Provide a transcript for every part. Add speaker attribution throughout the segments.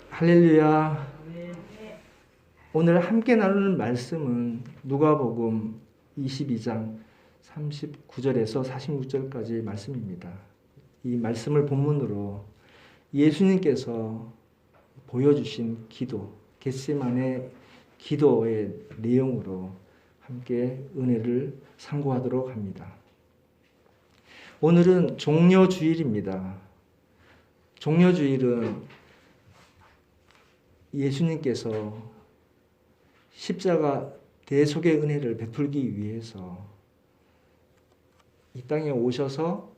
Speaker 1: 할렐루야. 오늘 함께 나누는 말씀은 누가복음 22장 39절에서 46절까지 말씀입니다. 이 말씀을 본문으로 예수님께서 보여주신 기도, 겟세마네 기도의 내용으로 함께 은혜를 상고하도록 합니다. 오늘은 종려주일입니다. 종려주일은 예수님께서 십자가 대속의 은혜를 베풀기 위해서 이 땅에 오셔서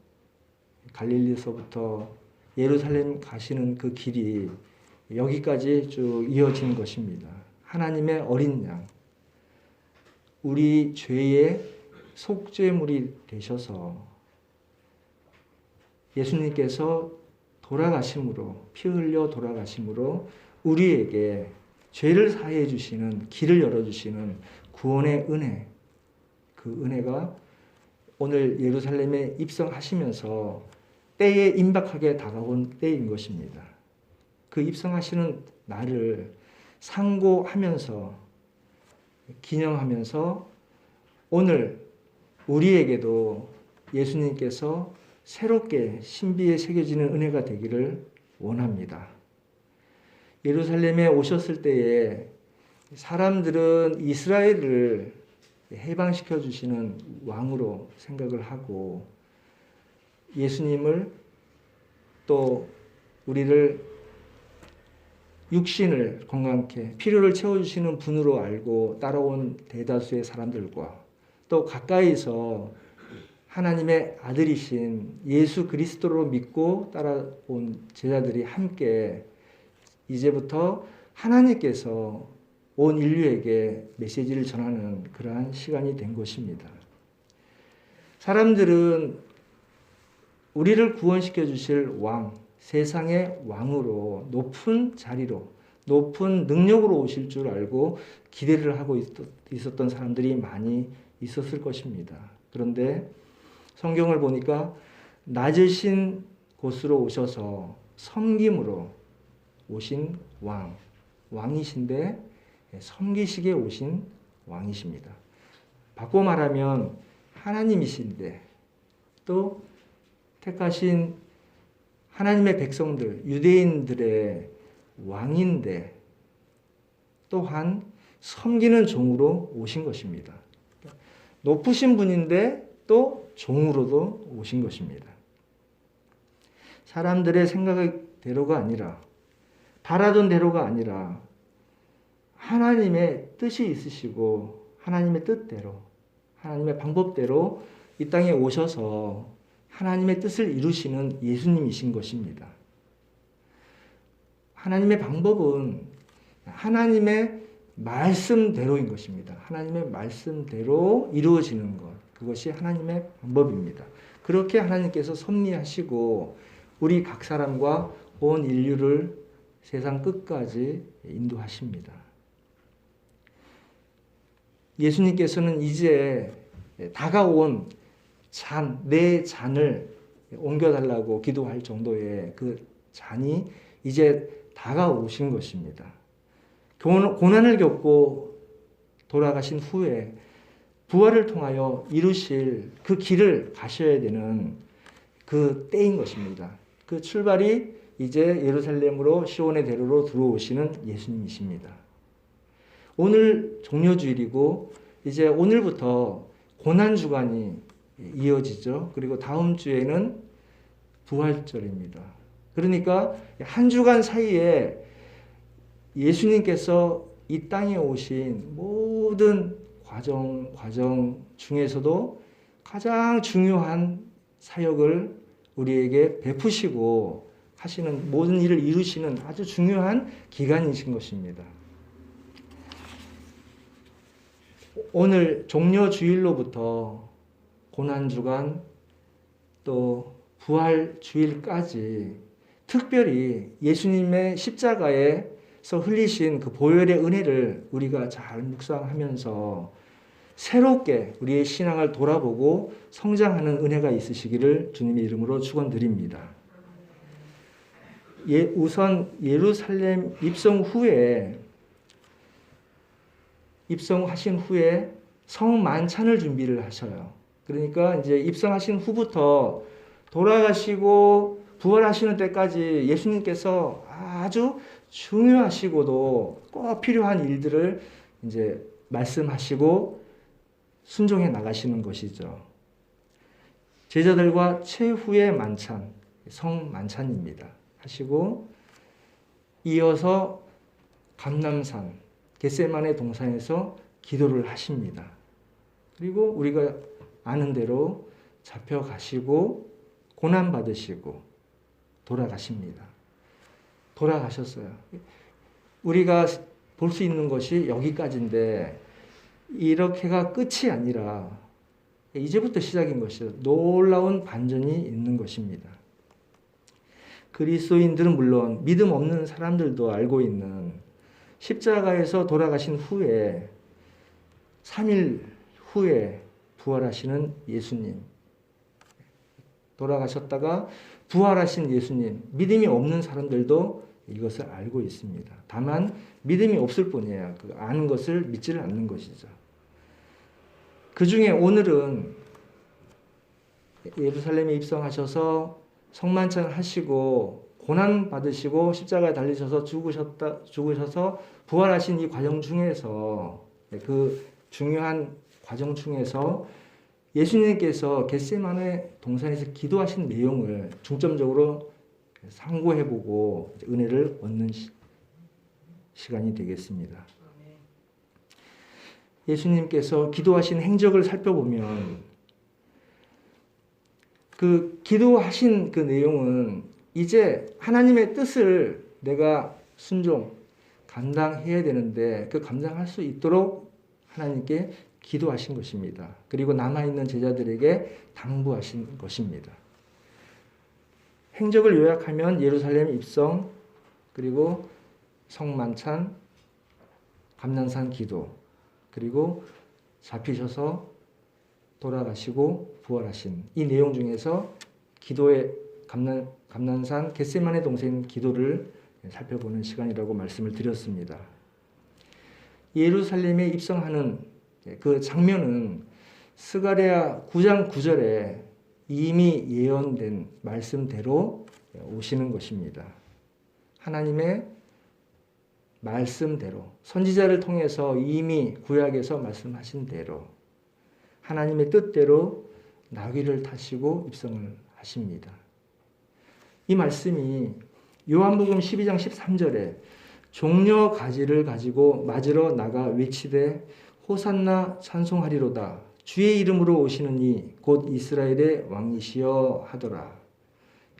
Speaker 1: 갈릴리서부터 예루살렘 가시는 그 길이 여기까지 쭉 이어진 것입니다. 하나님의 어린 양, 우리 죄의 속죄물이 되셔서 예수님께서 돌아가심으로, 피 흘려 돌아가심으로 우리에게 죄를 사해 주시는, 길을 열어주시는 구원의 은혜, 그 은혜가 오늘 예루살렘에 입성하시면서 때에 임박하게 다가온 때인 것입니다. 그 입성하시는 날을 상고하면서, 기념하면서 오늘 우리에게도 예수님께서 새롭게 신비에 새겨지는 은혜가 되기를 원합니다. 예루살렘에 오셨을 때에 사람들은 이스라엘을 해방시켜 주시는 왕으로 생각을 하고 예수님을 또 우리를 육신을 건강케 필요를 채워주시는 분으로 알고 따라온 대다수의 사람들과 또 가까이서 하나님의 아들이신 예수 그리스도로 믿고 따라온 제자들이 함께 이제부터 하나님께서 온 인류에게 메시지를 전하는 그러한 시간이 된 것입니다. 사람들은 우리를 구원시켜 주실 왕, 세상의 왕으로 높은 자리로, 높은 능력으로 오실 줄 알고 기대를 하고 있었던 사람들이 많이 있었을 것입니다. 그런데 성경을 보니까 낮으신 곳으로 오셔서 섬김으로 오신 왕, 왕이신데 섬기시게 오신 왕이십니다. 바꿔 말하면 하나님이신데 또 택하신 하나님의 백성들, 유대인들의 왕인데 또한 섬기는 종으로 오신 것입니다. 높으신 분인데 또 종으로도 오신 것입니다. 사람들의 생각대로가 아니라, 바라던 대로가 아니라 하나님의 뜻이 있으시고 하나님의 뜻대로, 하나님의 방법대로 이 땅에 오셔서 하나님의 뜻을 이루시는 예수님이신 것입니다. 하나님의 방법은 하나님의 말씀대로인 것입니다. 하나님의 말씀대로 이루어지는 것, 그것이 하나님의 방법입니다. 그렇게 하나님께서 섭리하시고 우리 각 사람과 온 인류를 세상 끝까지 인도하십니다. 예수님께서는 이제 다가온 내 잔을 옮겨달라고 기도할 정도의 그 잔이 이제 다가오신 것입니다. 고난을 겪고 돌아가신 후에 부활을 통하여 이루실 그 길을 가셔야 되는 그 때인 것입니다. 그 출발이 이제 예루살렘으로 시온의 대로로 들어오시는 예수님이십니다. 오늘 종려주일이고 이제 오늘부터 고난주간이 이어지죠. 그리고 다음 주에는 부활절입니다. 그러니까 한 주간 사이에 예수님께서 이 땅에 오신 모든 과정 중에서도 가장 중요한 사역을 우리에게 베푸시고 하시는, 모든 일을 이루시는 아주 중요한 기간이신 것입니다. 오늘 종려주일로부터 고난주간 또 부활주일까지 특별히 예수님의 십자가에서 흘리신 그 보혈의 은혜를 우리가 잘 묵상하면서 새롭게 우리의 신앙을 돌아보고 성장하는 은혜가 있으시기를 주님의 이름으로 축원드립니다. 우선 예루살렘 입성하신 후에 성만찬을 준비를 하셔요. 그러니까 이제 입성하신 후부터 돌아가시고 부활하시는 때까지 예수님께서 아주 중요하시고도 꼭 필요한 일들을 이제 말씀하시고 순종해 나가시는 것이죠. 제자들과 최후의 만찬, 성만찬입니다. 하시고 이어서 감람산, 겟세마네 동산에서 기도를 하십니다. 그리고 우리가 아는 대로 잡혀가시고 고난받으시고 돌아가십니다. 돌아가셨어요. 우리가 볼 수 있는 것이 여기까지인데 이렇게가 끝이 아니라 이제부터 시작인 것이죠. 놀라운 반전이 있는 것입니다. 그리스도인들은 물론 믿음 없는 사람들도 알고 있는 십자가에서 돌아가신 후에 3일 후에 부활하시는 예수님, 돌아가셨다가 부활하신 예수님, 믿음이 없는 사람들도 이것을 알고 있습니다. 다만 믿음이 없을 뿐이에요. 그 아는 것을 믿지를 않는 것이죠. 그 중에 오늘은 예루살렘에 입성하셔서 성만찬을 하시고 고난 받으시고 십자가에 달리셔서 죽으셔서 부활하신 이 과정 중에서, 그 중요한 과정 중에서 예수님께서 겟세마네 동산에서 기도하신 내용을 중점적으로 상고해보고 은혜를 얻는 시간이 되겠습니다. 예수님께서 기도하신 행적을 살펴보면 그 기도하신 그 내용은 이제 하나님의 뜻을 내가 순종, 감당해야 되는데 그 감당할 수 있도록 하나님께 기도하신 것입니다. 그리고 남아있는 제자들에게 당부하신 것입니다. 행적을 요약하면 예루살렘 입성, 그리고 성만찬, 감난산 기도, 그리고 잡히셔서 돌아가시고 부활하신 이 내용 중에서 기도의 감난산 겟세마네 동산 기도를 살펴보는 시간이라고 말씀을 드렸습니다. 예루살렘에 입성하는 그 장면은 스가랴 9장 9절에 이미 예언된 말씀대로 오시는 것입니다. 하나님의 말씀대로 선지자를 통해서 이미 구약에서 말씀하신 대로 하나님의 뜻대로 나귀를 타시고 입성을 하십니다. 이 말씀이 요한복음 12장 13절에 종려 가지를 가지고 맞으러 나가 외치되 호산나 찬송하리로다 주의 이름으로 오시는 이 곧 이스라엘의 왕이시여 하더라.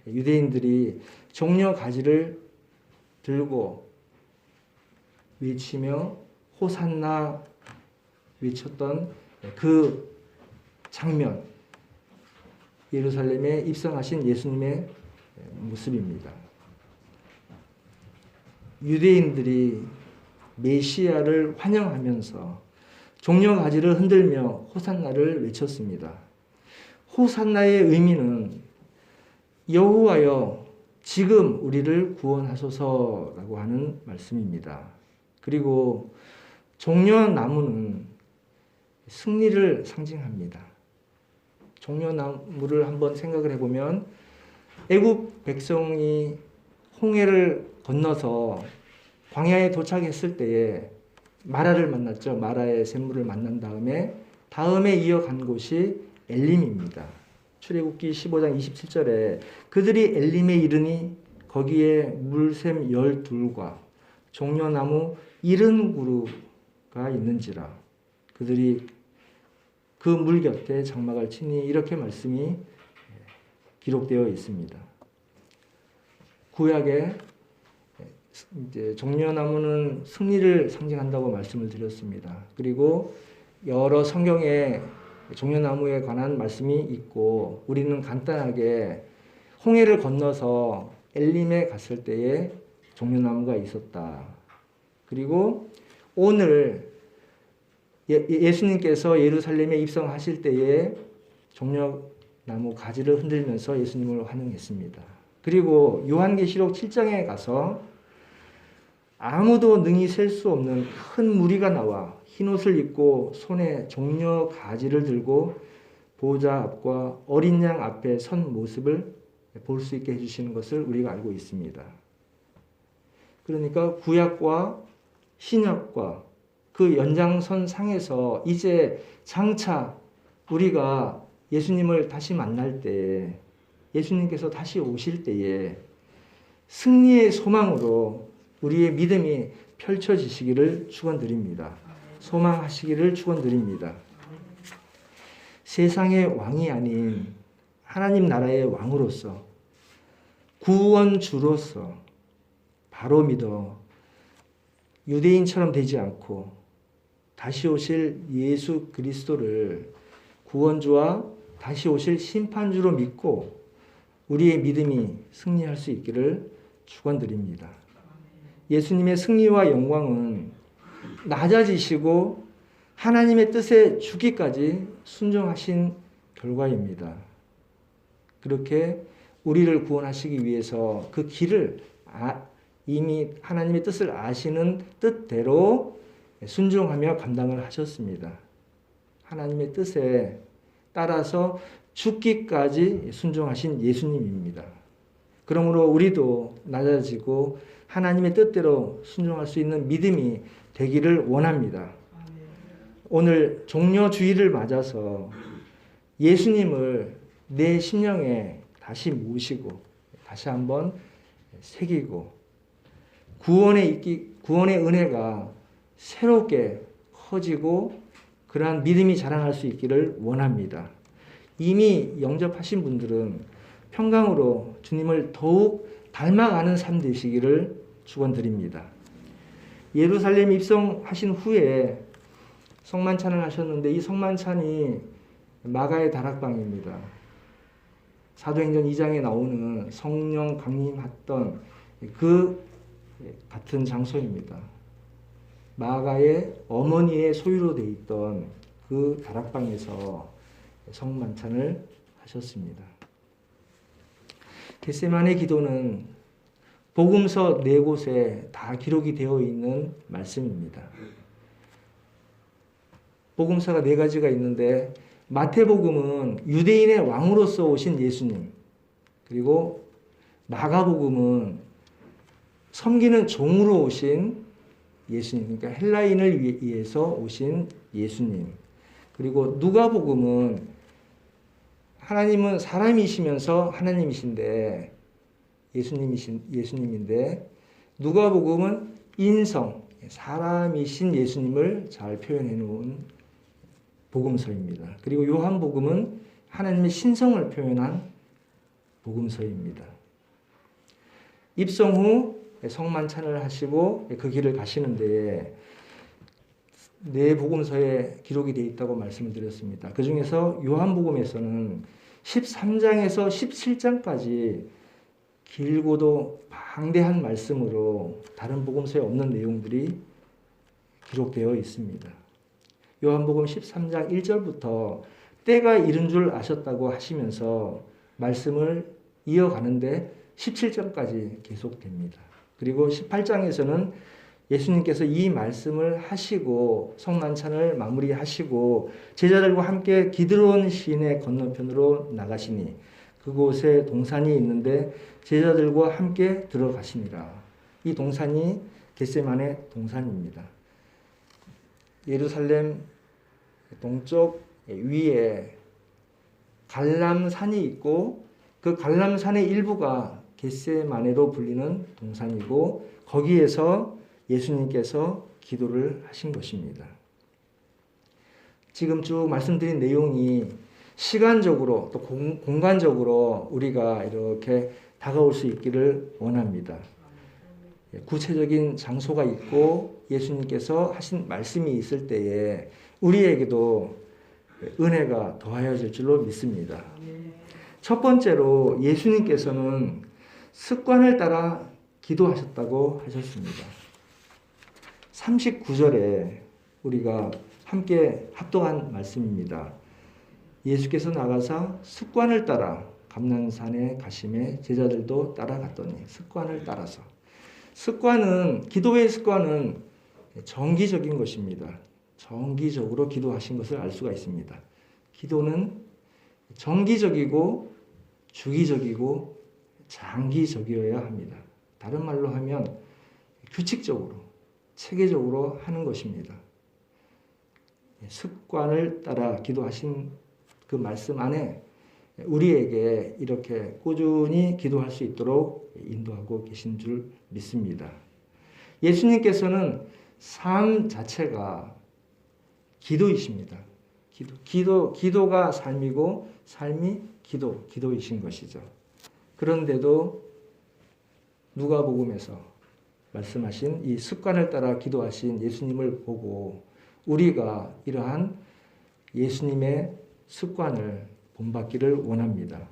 Speaker 1: 유대인들이 종려 가지를 들고 외치며 호산나 외쳤던 그 장면, 예루살렘에 입성하신 예수님의 모습입니다. 유대인들이 메시아를 환영하면서 종려 가지를 흔들며 호산나를 외쳤습니다. 호산나의 의미는 여호와여 지금 우리를 구원하소서라고 하는 말씀입니다. 그리고 종려나무는 승리를 상징합니다. 종려나무를 한번 생각을 해보면 애굽 백성이 홍해를 건너서 광야에 도착했을 때에 마라를 만났죠. 마라의 샘물을 만난 다음에 이어간 곳이 엘림입니다. 출애굽기 15장 27절에 그들이 엘림에 이르니 거기에 물샘 12과 종려나무 70그루가 있는지라 그들이 그 물 곁에 장막을 치니 이렇게 말씀이 기록되어 있습니다. 구약에 이제 종려나무는 승리를 상징한다고 말씀을 드렸습니다. 그리고 여러 성경에 종려나무에 관한 말씀이 있고 우리는 간단하게 홍해를 건너서 엘림에 갔을 때에 종려나무가 있었다. 그리고 오늘 예수님께서 예루살렘에 입성하실 때에 종려나무 가지를 흔들면서 예수님을 환영했습니다. 그리고 요한계시록 7장에 가서 아무도 능히 셀 수 없는 큰 무리가 나와 흰옷을 입고 손에 종려 가지를 들고 보호자 앞과 어린 양 앞에 선 모습을 볼 수 있게 해주시는 것을 우리가 알고 있습니다. 그러니까 구약과 신약과 그 연장선 상에서 이제 장차 우리가 예수님을 다시 만날 때, 예수님께서 다시 오실 때에 승리의 소망으로 우리의 믿음이 펼쳐지시기를 축원드립니다. 소망하시기를 축원드립니다. 세상의 왕이 아닌 하나님 나라의 왕으로서 구원주로서 바로 믿어 유대인처럼 되지 않고 다시 오실 예수 그리스도를 구원주와 다시 오실 심판주로 믿고 우리의 믿음이 승리할 수 있기를 축원드립니다. 예수님의 승리와 영광은 낮아지시고 하나님의 뜻에 주기까지 순종하신 결과입니다. 그렇게 우리를 구원하시기 위해서 그 길을 이미 하나님의 뜻을 아시는 뜻대로 순종하며 감당을 하셨습니다. 하나님의 뜻에 따라서 죽기까지 순종하신 예수님입니다. 그러므로 우리도 낮아지고 하나님의 뜻대로 순종할 수 있는 믿음이 되기를 원합니다. 오늘 종려주일을 맞아서 예수님을 내 심령에 다시 모시고 다시 한번 새기고 구원의 은혜가 새롭게 커지고 그러한 믿음이 자라날 수 있기를 원합니다. 이미 영접하신 분들은 평강으로 주님을 더욱 닮아가는 삶 되시기를 축원드립니다. 예루살렘 입성하신 후에 성만찬을 하셨는데 이 성만찬이 마가의 다락방입니다. 사도행전 2장에 나오는 성령 강림했던 그 같은 장소입니다. 마가의 어머니의 소유로 되어 있던 그 다락방에서 성만찬을 하셨습니다. 겟세마네 기도는 복음서 4곳에 다 기록이 되어 있는 말씀입니다. 복음서가 4가지가 있는데 마태복음은 유대인의 왕으로서 오신 예수님, 그리고 마가복음은 섬기는 종으로 오신 예수님, 그러니까 헬라인을 위해서 오신 예수님, 그리고 누가복음은 하나님은 사람이시면서 하나님이신데 예수님인데 누가복음은 인성, 사람이신 예수님을 잘 표현해 놓은 복음서입니다. 그리고 요한복음은 하나님의 신성을 표현한 복음서입니다. 입성 후 성만찬을 하시고 그 길을 가시는데 네 복음서에 기록이 되어 있다고 말씀을 드렸습니다. 그 중에서 요한복음에서는 13장에서 17장까지 길고도 방대한 말씀으로 다른 복음서에 없는 내용들이 기록되어 있습니다. 요한복음 13장 1절부터 때가 이른 줄 아셨다고 하시면서 말씀을 이어가는데 17절까지 계속됩니다. 그리고 18장에서는 예수님께서 이 말씀을 하시고 성만찬을 마무리하시고 제자들과 함께 기드론 시내 건너편으로 나가시니 그곳에 동산이 있는데 제자들과 함께 들어가시니라. 이 동산이 겟세마네 동산입니다. 예루살렘 동쪽 위에 갈람산이 있고 그 갈람산의 일부가 겟세마네로 불리는 동산이고 거기에서 예수님께서 기도를 하신 것입니다. 지금 쭉 말씀드린 내용이 시간적으로 또 공간적으로 우리가 이렇게 다가올 수 있기를 원합니다. 구체적인 장소가 있고 예수님께서 하신 말씀이 있을 때에 우리에게도 은혜가 더하여질 줄로 믿습니다. 첫 번째로 예수님께서는 습관을 따라 기도하셨다고 하셨습니다. 39절에 우리가 함께 합독한 말씀입니다. 예수께서 나가사 습관을 따라 감난산에 가심에 제자들도 따라갔더니 습관을 따라서. 습관은, 기도의 습관은 정기적인 것입니다. 정기적으로 기도하신 것을 알 수가 있습니다. 기도는 정기적이고 주기적이고 장기적이어야 합니다. 다른 말로 하면 규칙적으로, 체계적으로 하는 것입니다. 습관을 따라 기도하신 그 말씀 안에 우리에게 이렇게 꾸준히 기도할 수 있도록 인도하고 계신 줄 믿습니다. 예수님께서는 삶 자체가 기도이십니다. 기도가 삶이고 삶이 기도이신 것이죠. 그런데도 누가복음에서 말씀하신 이 습관을 따라 기도하신 예수님을 보고 우리가 이러한 예수님의 습관을 본받기를 원합니다.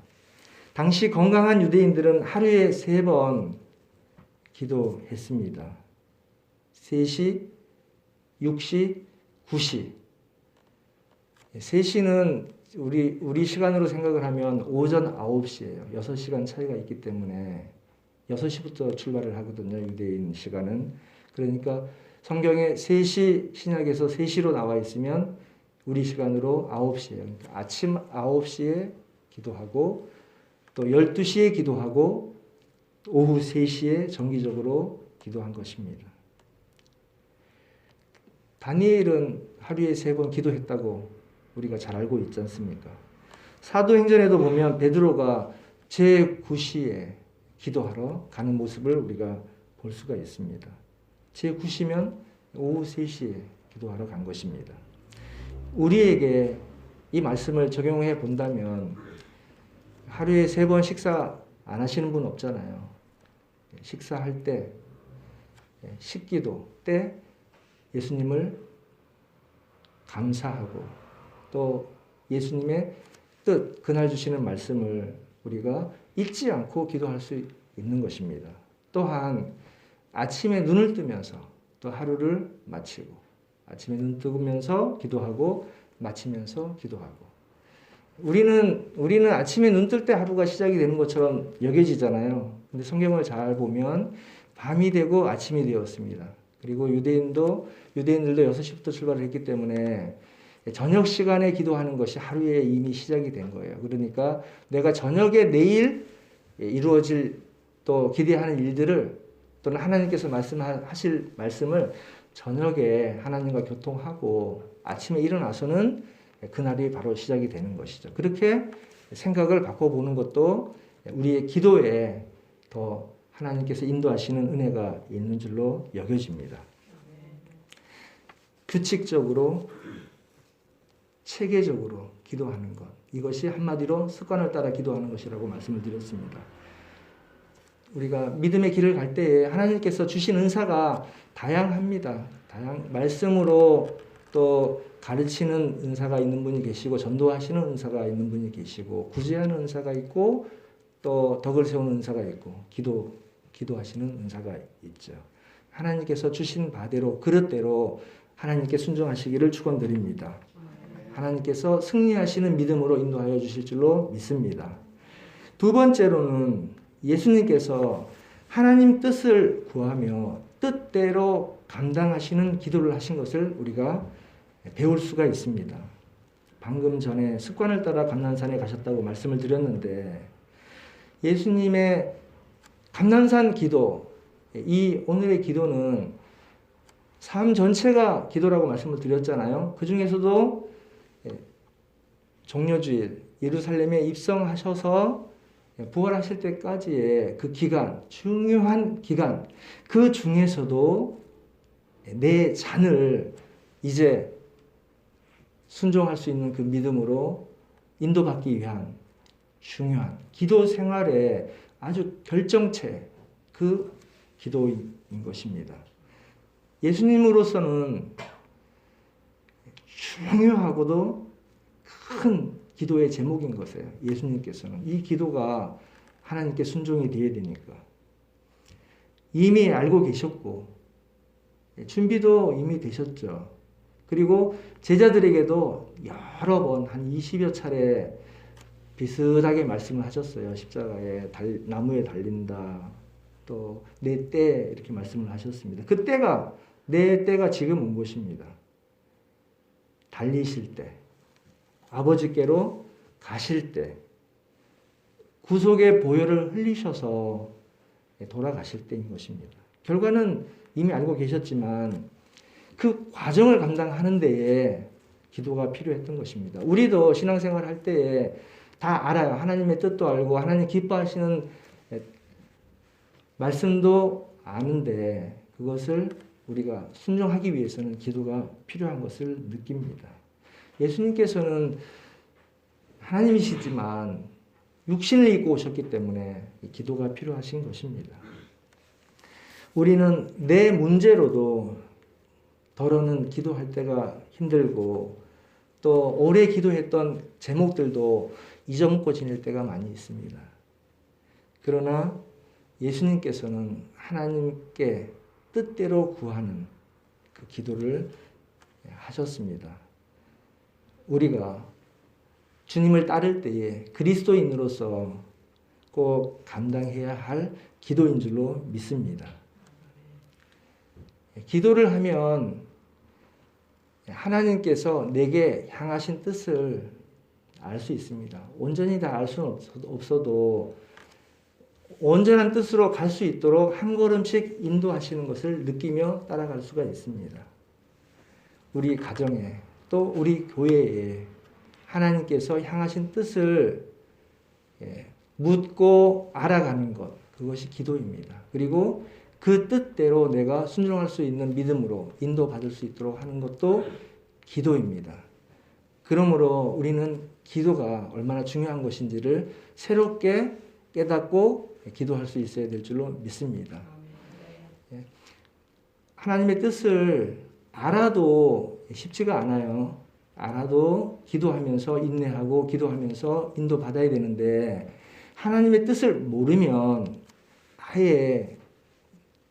Speaker 1: 당시 건강한 유대인들은 하루에 3번 기도했습니다. 3시, 6시, 9시. 3시는 우리 시간으로 생각을 하면 오전 9시예요. 6시간 차이가 있기 때문에 6시부터 출발을 하거든요. 유대인 시간은. 그러니까 성경에 3시, 신약에서 3시로 나와 있으면 우리 시간으로 9시예요. 그러니까 아침 9시에 기도하고 또 12시에 기도하고 오후 3시에 정기적으로 기도한 것입니다. 다니엘은 하루에 3번 기도했다고 우리가 잘 알고 있지 않습니까? 사도행전에도 보면 베드로가 제9시에 기도하러 가는 모습을 우리가 볼 수가 있습니다. 제9시면 오후 3시에 기도하러 간 것입니다. 우리에게 이 말씀을 적용해 본다면 하루에 3번 식사 안 하시는 분 없잖아요. 식사할 때, 식기도 때 예수님을 감사하고 또 예수님의 뜻, 그날 주시는 말씀을 우리가 잊지 않고 기도할 수 있는 것입니다. 또한 아침에 눈을 뜨면서 또 하루를 마치고 아침에 눈 뜨면서 기도하고 마치면서 기도하고 우리는 아침에 눈 뜰 때 하루가 시작이 되는 것처럼 여겨지잖아요. 근데 성경을 잘 보면 밤이 되고 아침이 되었습니다. 그리고 유대인들도 6시부터 출발을 했기 때문에 저녁 시간에 기도하는 것이 하루에 이미 시작이 된 거예요. 그러니까 내가 저녁에 내일 이루어질 또 기대하는 일들을 또는 하나님께서 말씀하실 말씀을 저녁에 하나님과 교통하고 아침에 일어나서는 그날이 바로 시작이 되는 것이죠. 그렇게 생각을 바꿔보는 것도 우리의 기도에 더 하나님께서 인도하시는 은혜가 있는 줄로 여겨집니다. 규칙적으로 체계적으로 기도하는 것, 이것이 한마디로 습관을 따라 기도하는 것이라고 말씀을 드렸습니다. 우리가 믿음의 길을 갈 때에 하나님께서 주신 은사가 다양합니다. 말씀으로 또 가르치는 은사가 있는 분이 계시고 전도하시는 은사가 있는 분이 계시고 구제하는 은사가 있고 또 덕을 세우는 은사가 있고 기도하시는 은사가 있죠. 하나님께서 주신 바대로 그릇대로 하나님께 순종하시기를 축원드립니다. 하나님께서 승리하시는 믿음으로 인도하여 주실 줄로 믿습니다. 두 번째로는 예수님께서 하나님 뜻을 구하며 뜻대로 감당하시는 기도를 하신 것을 우리가 배울 수가 있습니다. 방금 전에 습관을 따라 감난산에 가셨다고 말씀을 드렸는데 예수님의 감난산 기도, 이 오늘의 기도는 삶 전체가 기도라고 말씀을 드렸잖아요. 그 중에서도 종려주일 예루살렘에 입성하셔서 부활하실 때까지의 그 기간, 중요한 기간, 그 중에서도 내 잔을 이제 순종할 수 있는 그 믿음으로 인도받기 위한 중요한 기도 생활의 아주 결정체, 그 기도인 것입니다. 예수님으로서는 중요하고도 큰 기도의 제목인 것이에요. 예수님께서는 이 기도가 하나님께 순종이 되어야 되니까 이미 알고 계셨고 준비도 이미 되셨죠. 그리고 제자들에게도 여러 번 한 20여 차례 비슷하게 말씀을 하셨어요. 십자가에 나무에 달린다. 또 내 때 이렇게 말씀을 하셨습니다. 그 때가 내 때가 지금 온 것입니다. 달리실 때, 아버지께로 가실 때, 구속의 보혈을 흘리셔서 돌아가실 때인 것입니다. 결과는 이미 알고 계셨지만 그 과정을 감당하는 데에 기도가 필요했던 것입니다. 우리도 신앙생활 할 때에 다 알아요. 하나님의 뜻도 알고 하나님 기뻐하시는 말씀도 아는데 그것을 우리가 순종하기 위해서는 기도가 필요한 것을 느낍니다. 예수님께서는 하나님이시지만 육신을 입고 오셨기 때문에 기도가 필요하신 것입니다. 우리는 내 문제로도 더러는 기도할 때가 힘들고 또 오래 기도했던 제목들도 잊어먹고 지낼 때가 많이 있습니다. 그러나 예수님께서는 하나님께 뜻대로 구하는 그 기도를 하셨습니다. 우리가 주님을 따를 때에 그리스도인으로서 꼭 감당해야 할 기도인 줄로 믿습니다. 기도를 하면 하나님께서 내게 향하신 뜻을 알 수 있습니다. 온전히 다 알 수는 없어도 온전한 뜻으로 갈 수 있도록 한 걸음씩 인도하시는 것을 느끼며 따라갈 수가 있습니다. 우리 가정에 또 우리 교회에 하나님께서 향하신 뜻을 묻고 알아가는 것, 그것이 기도입니다. 그리고 그 뜻대로 내가 순종할 수 있는 믿음으로 인도받을 수 있도록 하는 것도 기도입니다. 그러므로 우리는 기도가 얼마나 중요한 것인지를 새롭게 깨닫고 기도할 수 있어야 될 줄로 믿습니다. 하나님의 뜻을 알아도 쉽지가 않아요. 알아도 기도하면서 인내하고 기도하면서 인도받아야 되는데 하나님의 뜻을 모르면 아예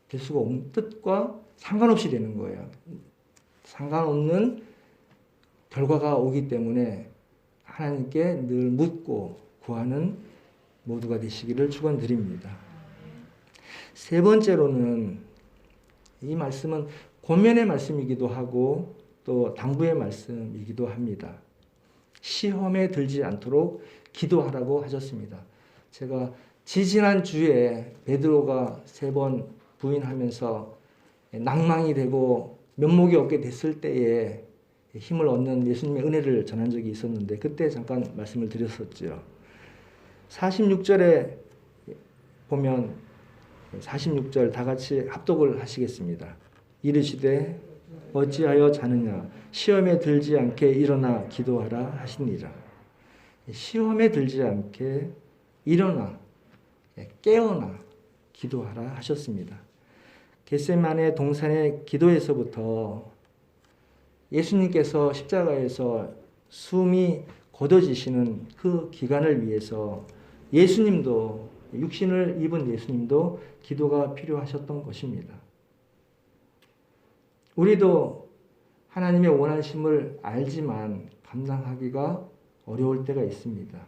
Speaker 1: 될 수가 없는 뜻과 상관없이 되는 거예요. 상관없는 결과가 오기 때문에 하나님께 늘 묻고 구하는 모두가 되시기를 축원드립니다. 세 번째로는 이 말씀은 권면의 말씀이기도 하고 또 당부의 말씀이기도 합니다. 시험에 들지 않도록 기도하라고 하셨습니다. 제가 지지난 주에 베드로가 3번 부인하면서 낭망이 되고 면목이 없게 됐을 때에 힘을 얻는 예수님의 은혜를 전한 적이 있었는데 그때 잠깐 말씀을 드렸었죠. 46절에 보면 46절 다 같이 합독을 하시겠습니다. 이르시되 어찌하여 자느냐 시험에 들지 않게 일어나 기도하라 하시니라. 시험에 들지 않게 일어나 깨어나 기도하라 하셨습니다. 겟세마네 동산의 기도에서부터 예수님께서 십자가에서 숨이 거둬지시는 그 기간을 위해서 예수님도 육신을 입은 예수님도 기도가 필요하셨던 것입니다. 우리도 하나님의 원하심을 알지만 감당하기가 어려울 때가 있습니다.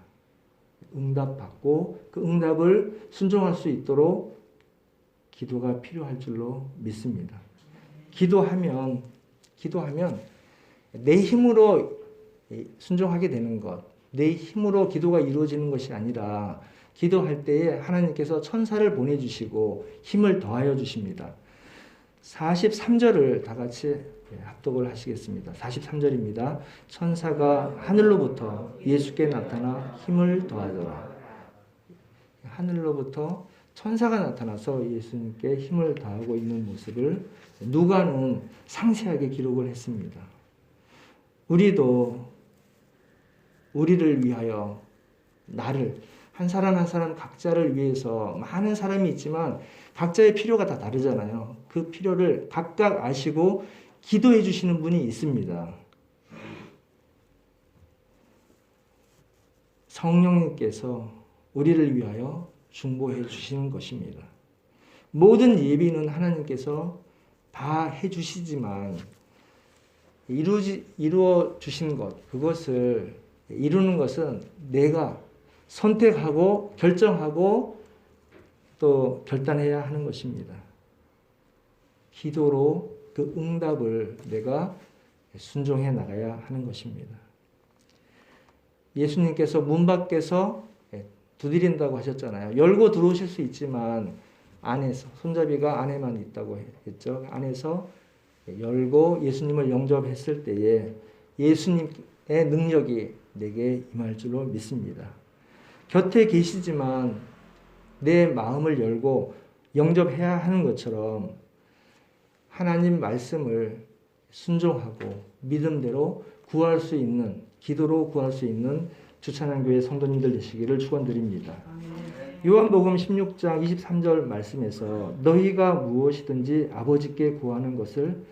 Speaker 1: 응답받고 그 응답을 순종할 수 있도록 기도가 필요할 줄로 믿습니다. 기도하면 내 힘으로 순종하게 되는 것, 내 힘으로 기도가 이루어지는 것이 아니라 기도할 때에 하나님께서 천사를 보내주시고 힘을 더하여 주십니다. 43절을 다 같이 합독을 하시겠습니다. 43절입니다. 천사가 하늘로부터 예수께 나타나 힘을 더하더라. 하늘로부터 천사가 나타나서 예수님께 힘을 더하고 있는 모습을 누가는 상세하게 기록을 했습니다. 우리도 우리를 위하여 나를 한 사람 한 사람 각자를 위해서 많은 사람이 있지만 각자의 필요가 다 다르잖아요. 그 필요를 각각 아시고 기도해 주시는 분이 있습니다. 성령님께서 우리를 위하여 중보해 주시는 것입니다. 모든 예비는 하나님께서 다 해주시지만 이루어 주신 것, 그것을 이루는 것은 내가 선택하고 결정하고 또 결단해야 하는 것입니다. 기도로 그 응답을 내가 순종해 나가야 하는 것입니다. 예수님께서 문 밖에서 두드린다고 하셨잖아요. 열고 들어오실 수 있지만 안에서, 손잡이가 안에만 있다고 했죠. 안에서 열고 예수님을 영접했을 때에 예수님의 능력이 내게 임할 줄로 믿습니다. 곁에 계시지만 내 마음을 열고 영접해야 하는 것처럼 하나님 말씀을 순종하고 믿음대로 구할 수 있는, 기도로 구할 수 있는 주찬양교회 성도님들 되시기를 축원드립니다. 요한복음 16장 23절 말씀에서 너희가 무엇이든지 아버지께 구하는 것을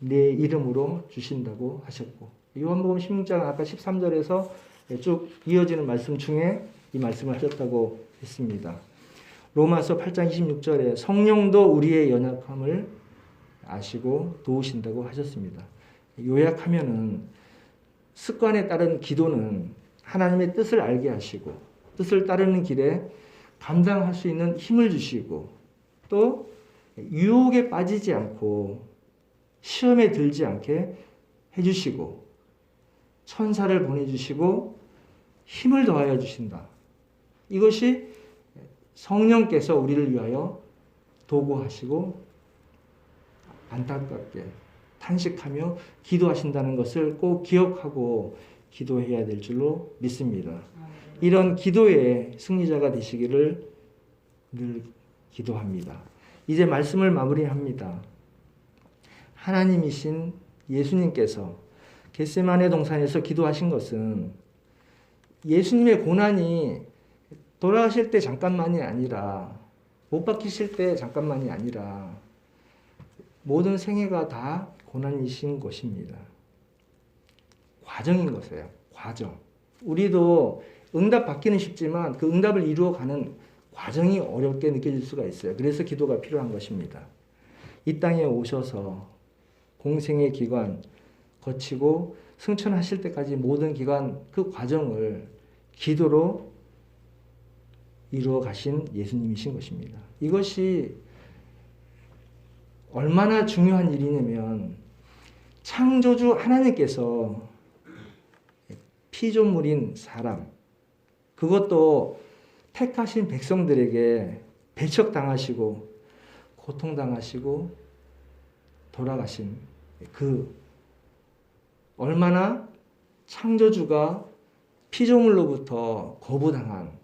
Speaker 1: 내 이름으로 주신다고 하셨고, 요한복음 16장 아까 13절에서 쭉 이어지는 말씀 중에 이 말씀을 하셨다고 했습니다. 로마서 8장 26절에 성령도 우리의 연약함을 아시고 도우신다고 하셨습니다. 요약하면은 습관에 따른 기도는 하나님의 뜻을 알게 하시고 뜻을 따르는 길에 감당할 수 있는 힘을 주시고 또 유혹에 빠지지 않고 시험에 들지 않게 해주시고 천사를 보내주시고 힘을 더하여 주신다. 이것이 성령께서 우리를 위하여 도구하시고 안타깝게 탄식하며 기도하신다는 것을 꼭 기억하고 기도해야 될 줄로 믿습니다. 이런 기도의 승리자가 되시기를 늘 기도합니다. 이제 말씀을 마무리합니다. 하나님이신 예수님께서 겟세마네 동산에서 기도하신 것은 예수님의 고난이 돌아가실 때 잠깐만이 아니라 못 박히실 때 잠깐만이 아니라 모든 생애가 다 고난이신 것입니다. 과정인 것이에요. 과정. 우리도 응답 받기는 쉽지만 그 응답을 이루어가는 과정이 어렵게 느껴질 수가 있어요. 그래서 기도가 필요한 것입니다. 이 땅에 오셔서 공생의 기간 거치고 승천하실 때까지 모든 기간 그 과정을 기도로 이루어 가신 예수님이신 것입니다. 이것이 얼마나 중요한 일이냐면 창조주 하나님께서 피조물인 사람, 그것도 택하신 백성들에게 배척당하시고 고통당하시고 돌아가신 그 얼마나 창조주가 피조물로부터 거부당한,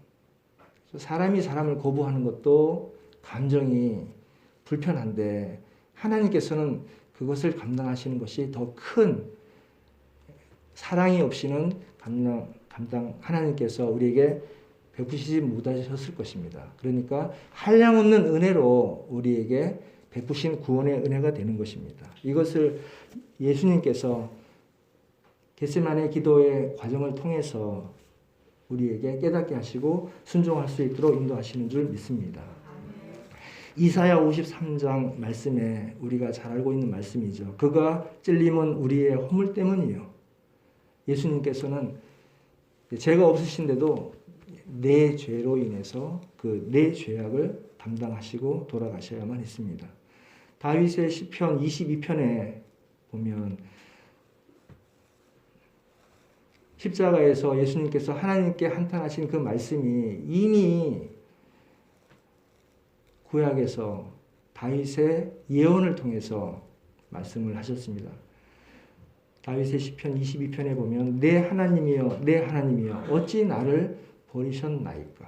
Speaker 1: 사람이 사람을 거부하는 것도 감정이 불편한데 하나님께서는 그것을 감당하시는 것이 더 큰 사랑이 없이는 하나님께서 우리에게 베푸시지 못하셨을 것입니다. 그러니까 한량없는 은혜로 우리에게 베푸신 구원의 은혜가 되는 것입니다. 이것을 예수님께서 겟세마네 기도의 과정을 통해서 우리에게 깨닫게 하시고 순종할 수 있도록 인도하시는 줄 믿습니다. 이사야 53장 말씀에 우리가 잘 알고 있는 말씀이죠. 그가 찔림은 우리의 허물 때문이요. 예수님께서는 죄가 없으신데도 내 죄로 인해서 그 내 죄악을 담당하시고 돌아가셔야만 했습니다. 다윗의 시편 22편에 보면 십자가에서 예수님께서 하나님께 한탄하신 그 말씀이 이미 구약에서 다윗의 예언을 통해서 말씀을 하셨습니다. 다윗의 시편 22편에 보면 내 하나님이여 내 하나님이여 어찌 나를 버리셨나이까.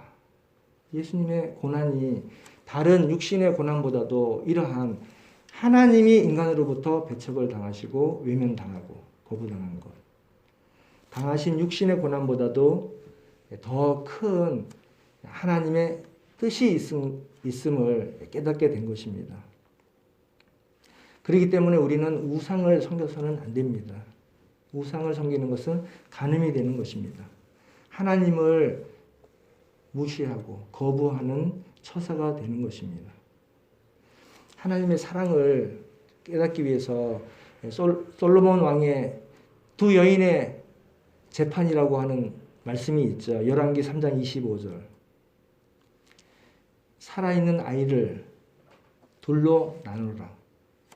Speaker 1: 예수님의 고난이 다른 육신의 고난보다도 이러한 하나님이 인간으로부터 배척을 당하시고 외면당하고 거부당한 것, 당하신 육신의 고난보다도 더 큰 하나님의 뜻이 있음을 깨닫게 된 것입니다. 그렇기 때문에 우리는 우상을 섬겨서는 안 됩니다. 우상을 섬기는 것은 간음이 되는 것입니다. 하나님을 무시하고 거부하는 처사가 되는 것입니다. 하나님의 사랑을 깨닫기 위해서 솔로몬 왕의 두 여인의 재판이라고 하는 말씀이 있죠. 열왕기 3장 25절. 살아있는 아이를 둘로 나누라.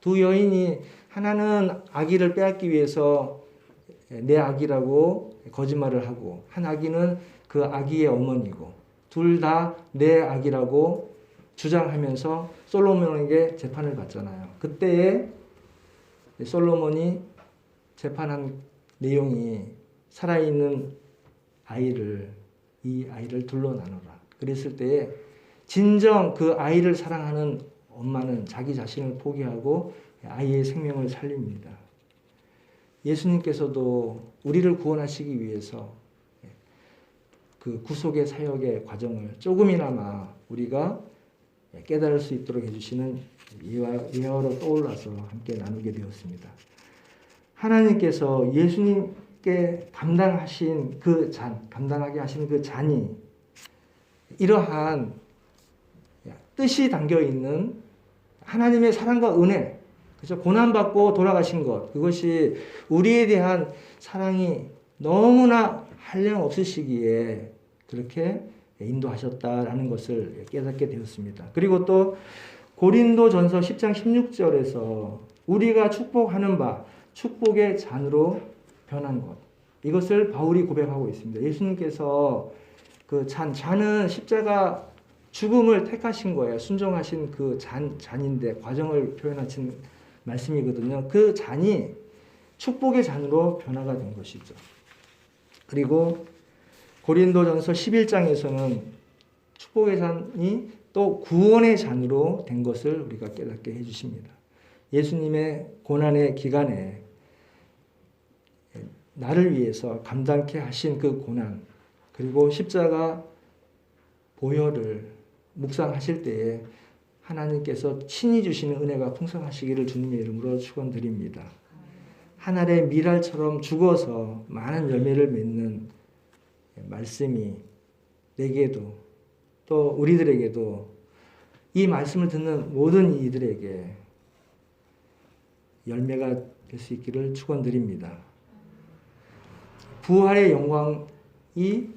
Speaker 1: 두 여인이 하나는 아기를 빼앗기 위해서 내 아기라고 거짓말을 하고 한 아기는 그 아기의 어머니고 둘 다 내 아기라고 주장하면서 솔로몬에게 재판을 받잖아요. 그때에 솔로몬이 재판한 내용이 살아있는 이 아이를 둘로 나누라. 그랬을 때에 진정 그 아이를 사랑하는 엄마는 자기 자신을 포기하고 아이의 생명을 살립니다. 예수님께서도 우리를 구원하시기 위해서 그 구속의 사역의 과정을 조금이나마 우리가 깨달을 수 있도록 해주시는 예화로 떠올라서 함께 나누게 되었습니다. 하나님께서 예수님께 감당하신 그 감당하게 하신 그 잔이 이러한 뜻이 담겨 있는 하나님의 사랑과 은혜, 그죠? 고난받고 돌아가신 것, 그것이 우리에 대한 사랑이 너무나 한량 없으시기에 그렇게 인도하셨다라는 것을 깨닫게 되었습니다. 그리고 또 고린도전서 10장 16절에서 우리가 축복하는 바 축복의 잔으로 변한 것, 이것을 바울이 고백하고 있습니다. 예수님께서 그 잔은 십자가 죽음을 택하신 거예요. 순종하신 그 잔인데 과정을 표현하신 말씀이거든요. 그 잔이 축복의 잔으로 변화가 된 것이죠. 그리고 고린도전서 11장에서는 축복의 잔이 또 구원의 잔으로 된 것을 우리가 깨닫게 해주십니다. 예수님의 고난의 기간에 나를 위해서 감당케 하신 그 고난, 그리고 십자가 보혈을 묵상하실 때에 하나님께서 친히 주시는 은혜가 풍성하시기를 주님의 이름으로 축원드립니다. 하늘의 밀알처럼 죽어서 많은 열매를 맺는 말씀이 내게도 또 우리들에게도 이 말씀을 듣는 모든 이들에게 열매가 될 수 있기를 축원드립니다. 부활의 영광이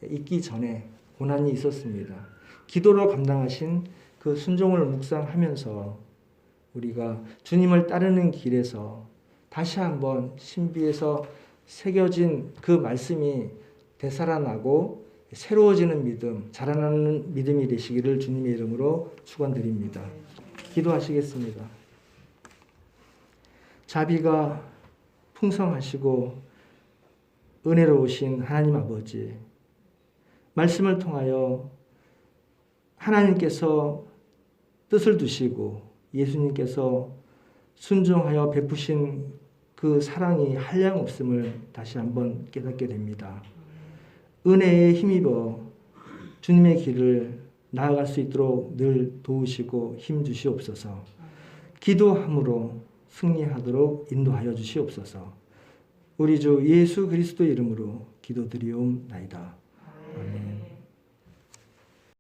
Speaker 1: 있기 전에 고난이 있었습니다. 기도로 감당하신 그 순종을 묵상하면서 우리가 주님을 따르는 길에서 다시 한번 신비에서 새겨진 그 말씀이 되살아나고 새로워지는 믿음, 자라나는 믿음이 되시기를 주님의 이름으로 축원드립니다. 기도하시겠습니다. 자비가 풍성하시고 은혜로우신 하나님 아버지, 말씀을 통하여 하나님께서 뜻을 두시고 예수님께서 순종하여 베푸신 그 사랑이 한량없음을 다시 한번 깨닫게 됩니다. 은혜에 힘입어 주님의 길을 나아갈 수 있도록 늘 도우시고 힘 주시옵소서. 기도함으로 승리하도록 인도하여 주시옵소서. 우리 주 예수 그리스도 이름으로 기도드리옵나이다. 아멘.